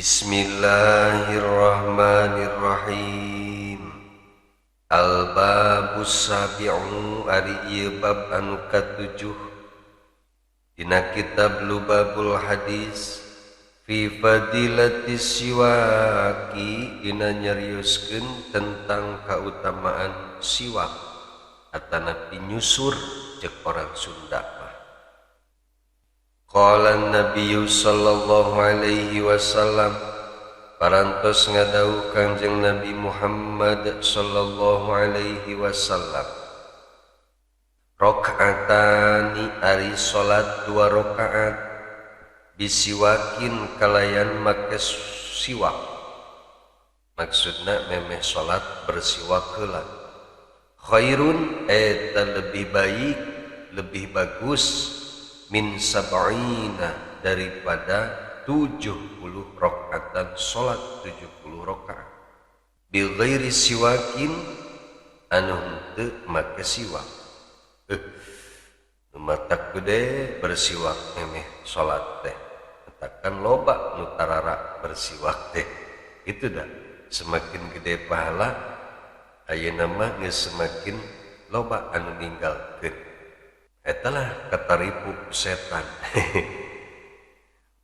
Bismillahirrahmanirrahim. Al-babus sabi'u ari ieu bab anu katujuh dina kitab Lubabul Hadis fi fadilatis siwaki dina nyarioskeun tentang kautamaan siwak atanapi nyusur cek orang Sunda mah. Qala Nabiyyu sallallahu alaihi wasallam, parantos ngadauh Kangjeng Nabi Muhammad sallallahu alaihi wasallam, rakaatani ari salat 2 rakaat bisiwakin kalayan make siwak. Maksudna memeh salat bersiwak heula. Khairun eta lebih baik, lebih bagus min sab'ina daripada 70 rakaatan salat 70 rakaat bi ghairi siwakin anu henteu make siwak. Matak gede bersiwak emeh salat teh katakan loba nu tarara bersiwak teh itu dah semakin gede pahala ayeuna mah geus semakin loba anu ninggalkeun. Etalah kataripu setan.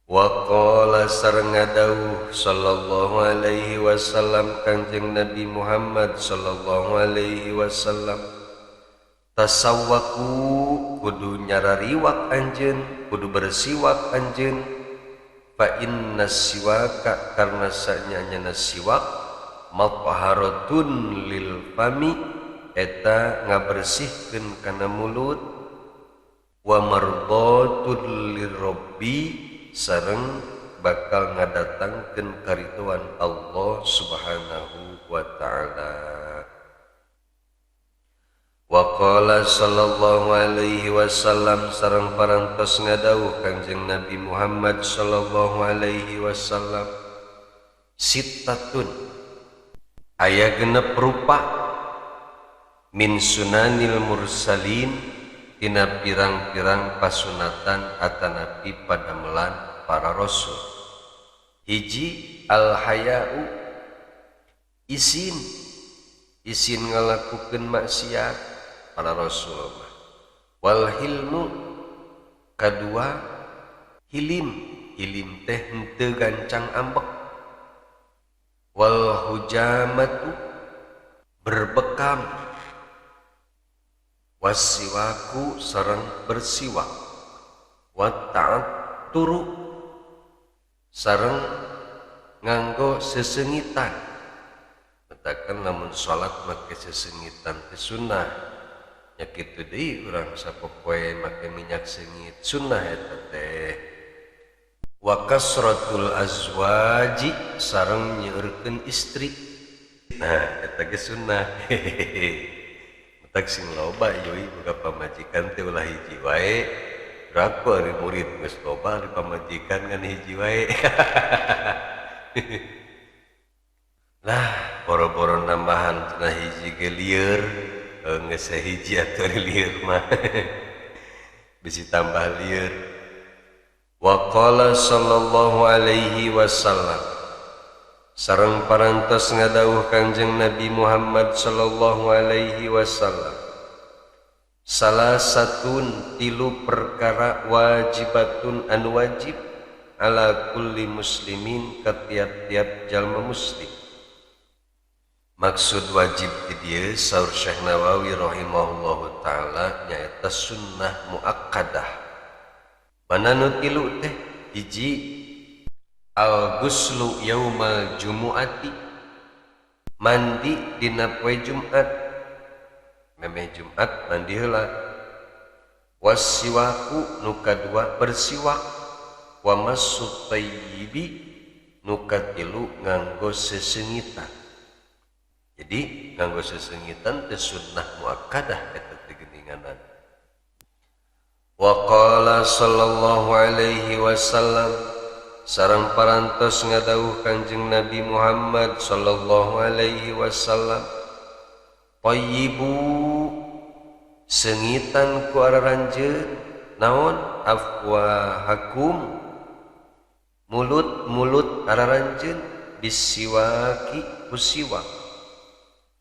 Wa qala sareng ngadauh sallallahu alaihi wasallam Kangjeng Nabi Muhammad sallallahu alaihi wasallam, tasawwaku kudu nyarariwak anjeun, kudu bersiwak anjeun, fa inna siwaka karna sanyana siwak mathaharatun lil fami eta ngabersihkeun kana mulut, wa mardatul lirabbi sareng bakal ngadatangkeun karituan Allah subhanahu wa ta'ala. Wa qala sallallahu alaihi wasallam sareng parantos ngadauh Kangjeng Nabi Muhammad sallallahu alaihi wasallam, sittatun aya genep rupa min sunanil mursalin tina pirang-pirang pasunatan atanapi padamelan para rasul. Hiji al-haya'u isin ngalakukeun maksiat para rasul mah. Wal hilmu kadua hilim teh henteu gancang ambek. Wal hujamatu berbekam. Wasiwaku sareng bersiwak, wa ta'atturu sareng nganggo sesengitan. Katakan lamun salat make sesengitan teh sunnah. Nya kitu deui urang sapopoe make minyak sengit sunnah eta teh. Wa kasratul azwaji sareng nyeurekeun istri. Nah, eta ge sunnah. Tak sing loba yoi boga pamajikan teh ulah hiji wae. Raku ari murid geus loba ari pamajikan ngan hiji wae. Lah boro-boro nambahan cenah hiji ge lieur, geus hiji atuh ari lieur mah. Bisi tambah lieur. Wa qala sallallahu alaihi wasallam, sareng parantos ngadauh Kangjeng Nabi Muhammad sallallahu alaihi wasallam, salah satun tilu perkara wajibatun anu wajib ala kulli muslimin ka tiap-tiap jalma muslim. Maksud wajib di dieu saur Syekh Nawawi rahimahullahu taala nyaeta sunnah muakkadah. Mana nu tilu teh? Hiji al-ghuslu yaumal jumu'ati, mandi dina poe Jumat, memeh Jumat mandi heula. Wasiwaku nu kadua bersiwak, wa masut tayyibi nu katilu nganggo sesengitan. Jadi nganggo sesengitan teh sunnah muakkadah eta teh geuninganan. Wa qala sallallahu alaihi wasallam, sareng parantos ngadauh Kangjeng Nabi Muhammad sallallahu alaihi wasallam, thayyibu sengitan ku araranjeun naon afwahakum mulut araranjeun bisiwaki kusiwak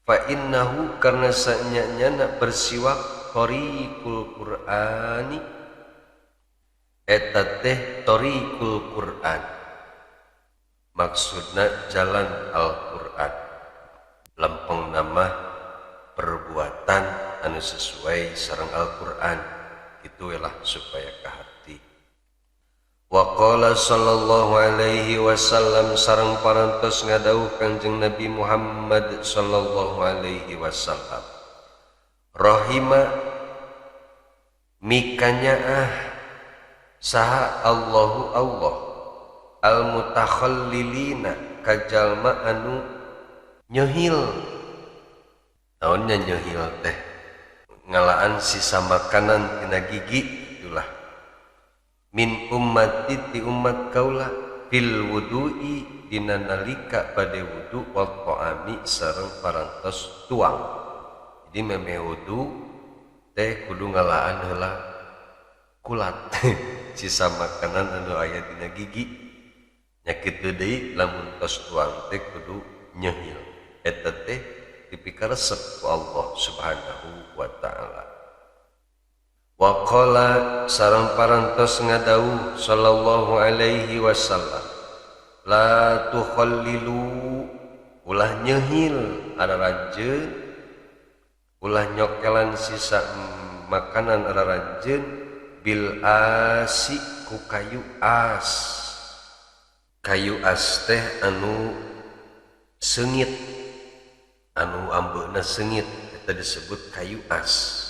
fa innahu karna sanyana bersiwak tariqul qur'ani eta teh tariqul qur'an maksudna jalan Al-Qur'an lempeng nama perbuatan anu sesuai sareng Al-Qur'an itulah supaya ka hati. Wa qala sallallahu alaihi wasallam sareng parantos ngadauh Kanjeng Nabi Muhammad sallallahu alaihi wasallam rahima mikanya saha Allahu Allah al mutakhallilina kajalma anu nyeuhil. Naonnya nyeuhil teh ngalaan sisa makanan tina gigi itulah min ummati ti umat kaula fil wudu'i dina nalika bade wudu wal ta'ami sareng parantos tuang. Jadi memeh wudu teh kudu ngalaan heula kulat sisa makanan anu aya dina gigi nya kitu deui lamun tos tuang teh kudu nyeuhil eta teh dipikaresep ku Allah Subhanahu wa ta'ala. Wa qala sareng parantos ngadauh sallallahu alaihi wasallam la tukhallilu ulah nyeuhil araranjeun ulah nyokelan sisa makanan araranjeun bil asi ku kayu as teh anu seungit anu ambeuna seungit eta disebut kayu as.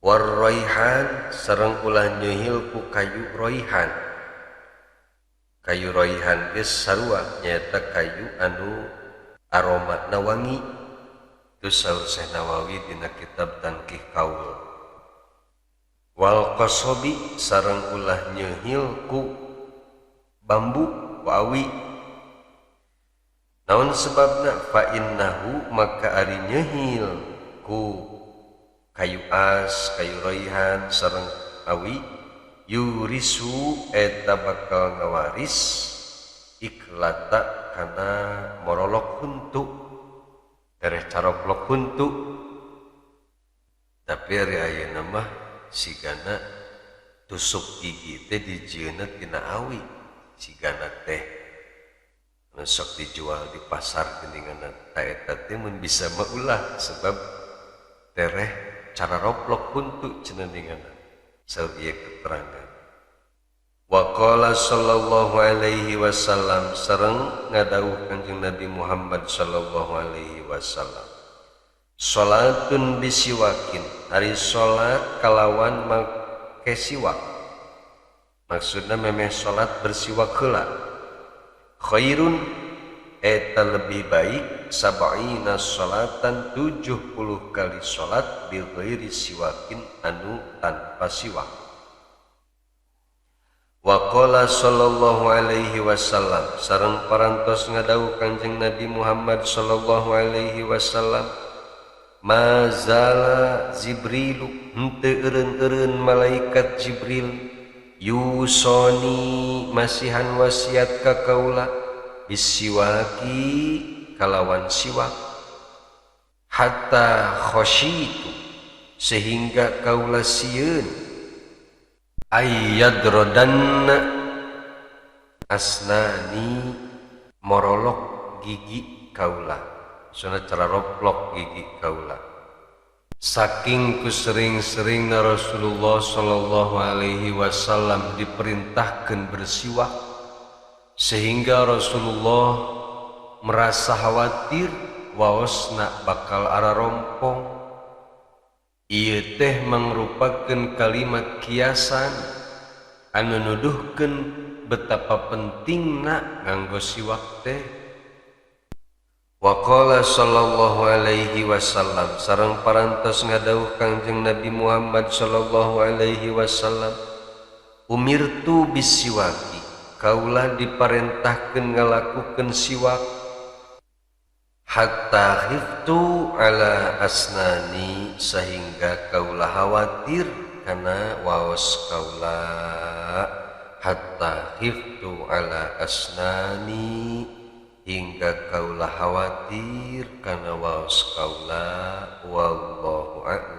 War raihan sareng ulah nyeuhil ku kayu raihan. Kayu raihan geus sarua nyaeta kayu anu aromatna wangi. Itu saur Syekh Nawawi dina kitab Tanqih Qaul. Wal qasabi sareng ulah nyeuhil ku bambu wawi. Naon sebabna fa innahu maka ari nyeuhil ku kayu as, kayu raihan sareng awi yurisu eta bakal ngawaris iklata kana morolok huntu tereh caroplok huntu tapi ari ayeuna mah sigana tusuk gigi teh dijieunna tina awi sigana teh sok dijual di pasar geningan eta teh mun bisa maulah sebab tereh cara roplok huntu cenah ningan saur ieu keterangan. Wa qala sallallahu alaihi wasallam sareng ngadauh Kanjeng Nabi Muhammad sallallahu alaihi wasallam salatun bisiwakin ari salat kalawan make siwak maksudna memeh salat bersiwak heula khairun eta lebih baik sab'ina salatan 70 kali salat bi ghairi siwakin anu tanpa siwak. Wa qala sallallahu alaihi wasallam sareng parantos ngadauh Kanjeng Nabi Muhammad sallallahu alaihi wasallam mazala Jibrilu henteu eureun-eureun malaikat Jibril yusoni masihan wasiat ka kaula bisiwaki kalawan siwak hatta khasyitu sehingga kaula sieun ayyadrodanna asnani morolok gigi kaula soalnya cara roplok gigi kaula saking kusering-seringna Rasulullah sallallahu alaihi wasallam diperintahkan bersiwak sehingga Rasulullah merasa khawatir waosna bakal ararompong. Ieu teh mangrupakeun kalimat kiasan anu nuduhkeun betapa pentingna nganggo siwak teh. Wa qala sallallahu alaihi wasallam sareng parantos ngadauh Kanjeng Nabi Muhammad sallallahu alaihi wasallam umirtu bisiwaki kaulah diparentahkeun ngalakukeun siwak hatta khiftu ala asnani sehingga kaulah khawatir kana waos kaulah hatta khiftu ala asnani, hingga kaulah khawatir karena waos kaula. Wallahu a'lam.